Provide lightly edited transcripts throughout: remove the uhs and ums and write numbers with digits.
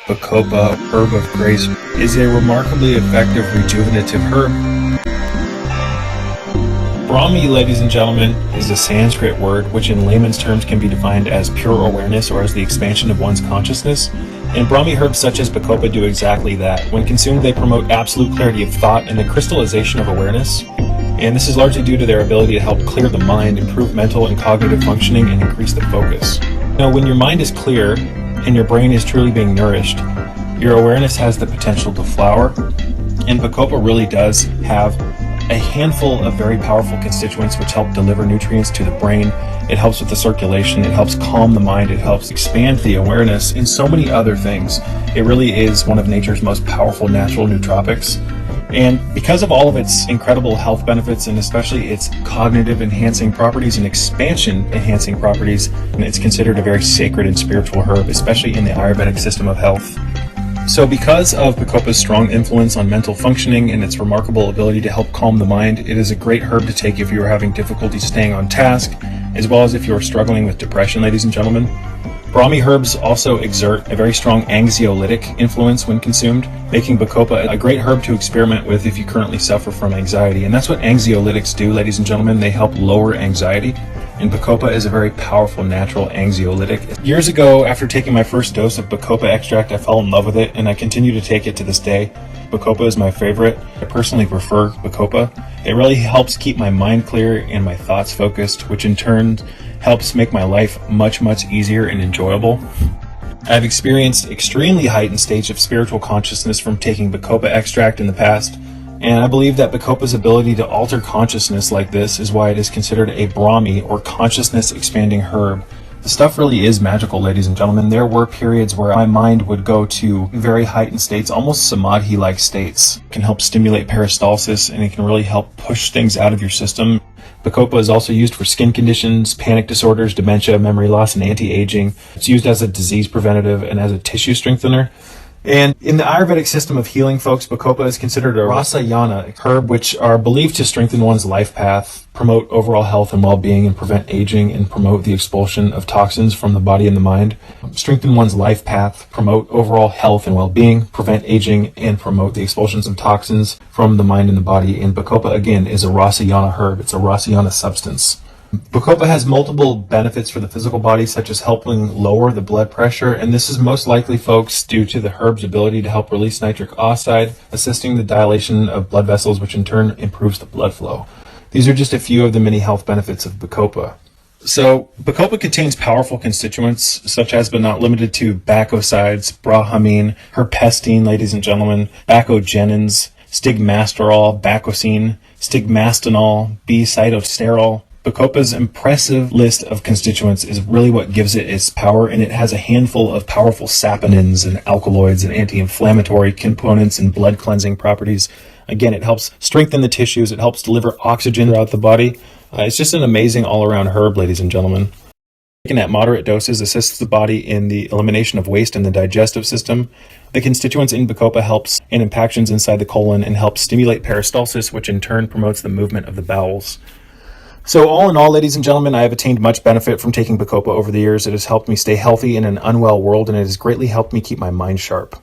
Bacopa, herb of grace, is a remarkably effective rejuvenative herb. Brahmi, ladies and gentlemen, is a Sanskrit word which in layman's terms can be defined as pure awareness or as the expansion of one's consciousness. And Brahmi herbs such as Bacopa do exactly that. When consumed, they promote absolute clarity of thought and the crystallization of awareness. And this is largely due to their ability to help clear the mind, improve mental and cognitive functioning, and increase the focus. Now, when your mind is clear and your brain is truly being nourished, your awareness has the potential to flower. And Bacopa really does have a handful of very powerful constituents which help deliver nutrients to the brain. It helps with the circulation, it helps calm the mind, it helps expand the awareness, and so many other things. It really is one of nature's most powerful natural nootropics. And because of all of its incredible health benefits, and especially its cognitive enhancing properties and expansion enhancing properties, it's considered a very sacred and spiritual herb, especially in the Ayurvedic system of health. So because of Bacopa's strong influence on mental functioning and its remarkable ability to help calm the mind, it is a great herb to take if you are having difficulty staying on task, as well as if you are struggling with depression, ladies and gentlemen. Brahmi herbs also exert a very strong anxiolytic influence when consumed, making Bacopa a great herb to experiment with if you currently suffer from anxiety. And that's what anxiolytics do, ladies and gentlemen. They help lower anxiety. And Bacopa is a very powerful natural anxiolytic. Years ago, after taking my first dose of Bacopa extract, I fell in love with it, and I continue to take it to this day. Bacopa is my favorite. I personally prefer Bacopa. It really helps keep my mind clear and my thoughts focused, which in turn helps make my life much, much easier and enjoyable. I've experienced extremely heightened states of spiritual consciousness from taking Bacopa extract in the past, and I believe that Bacopa's ability to alter consciousness like this is why it is considered a Brahmi or consciousness expanding herb. The stuff really is magical, ladies and gentlemen. There were periods where my mind would go to very heightened states, almost samadhi-like states. It can help stimulate peristalsis, and it can really help push things out of your system. Bacopa is also used for skin conditions, panic disorders, dementia, memory loss, and anti-aging. It's used as a disease preventative and as a tissue strengthener. And in the Ayurvedic system of healing, folks, Bacopa is considered a rasayana herb, which are believed to strengthen one's life path, promote overall health and well-being, and prevent aging, and promote the expulsion of toxins from the body and the mind. Strengthen one's life path, promote overall health and well-being, prevent aging, and promote the expulsions of toxins from the mind and the body. And Bacopa, again, is a rasayana herb. It's a rasayana substance. Bacopa has multiple benefits for the physical body, such as helping lower the blood pressure, and this is most likely, folks, due to the herb's ability to help release nitric oxide, assisting the dilation of blood vessels, which in turn improves the blood flow. These are just a few of the many health benefits of Bacopa. So, Bacopa contains powerful constituents, such as but not limited to bacosides, brahmin, herpestine, ladies and gentlemen, bacogenins, stigmasterol, bacosine, stigmastanol, B-cytosterol. Bacopa's impressive list of constituents is really what gives it its power, and it has a handful of powerful saponins and alkaloids and anti-inflammatory components and blood cleansing properties. Again, it helps strengthen the tissues, it helps deliver oxygen throughout the body. It's just an amazing all-around herb, ladies and gentlemen. Taken at moderate doses assists the body in the elimination of waste in the digestive system. The constituents in Bacopa helps in impactions inside the colon and helps stimulate peristalsis, which in turn promotes the movement of the bowels. So all in all, ladies and gentlemen, I have attained much benefit from taking Bacopa over the years. It has helped me stay healthy in an unwell world, and it has greatly helped me keep my mind sharp.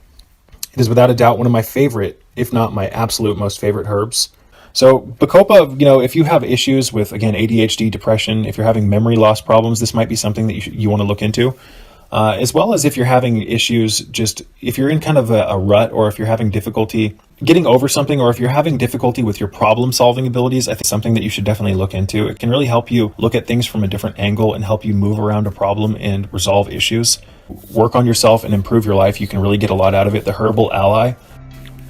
It is without a doubt one of my favorite, if not my absolute most favorite herbs. So Bacopa, if you have issues with, again, ADHD, depression, if you're having memory loss problems, this might be something that you want to look into. As well as if you're having issues, just if you're in kind of a rut, or if you're having difficulty getting over something, or if you're having difficulty with your problem solving abilities, I think something that you should definitely look into. It can really help you look at things from a different angle and help you move around a problem and resolve issues. Work on yourself and improve your life. You can really get a lot out of it. The Herbal Ally.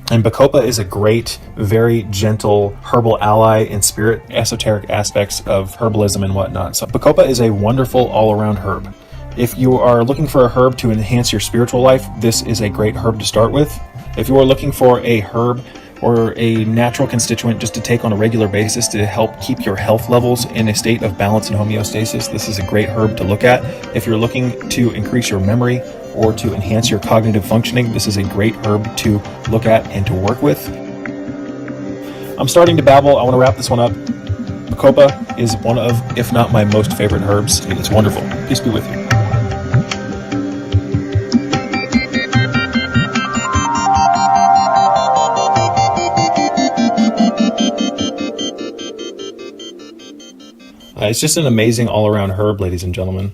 And Bacopa is a great, very gentle herbal ally in spirit, esoteric aspects of herbalism and whatnot. So Bacopa is a wonderful all-around herb. If you are looking for a herb to enhance your spiritual life, this is a great herb to start with. If you are looking for a herb or a natural constituent just to take on a regular basis to help keep your health levels in a state of balance and homeostasis, this is a great herb to look at. If you're looking to increase your memory or to enhance your cognitive functioning, this is a great herb to look at and to work with. I'm starting to babble. I want to wrap this one up. Bacopa is one of, if not my most favorite herbs. I mean, it's wonderful. Peace be with you. It's just an amazing all-around herb, ladies and gentlemen.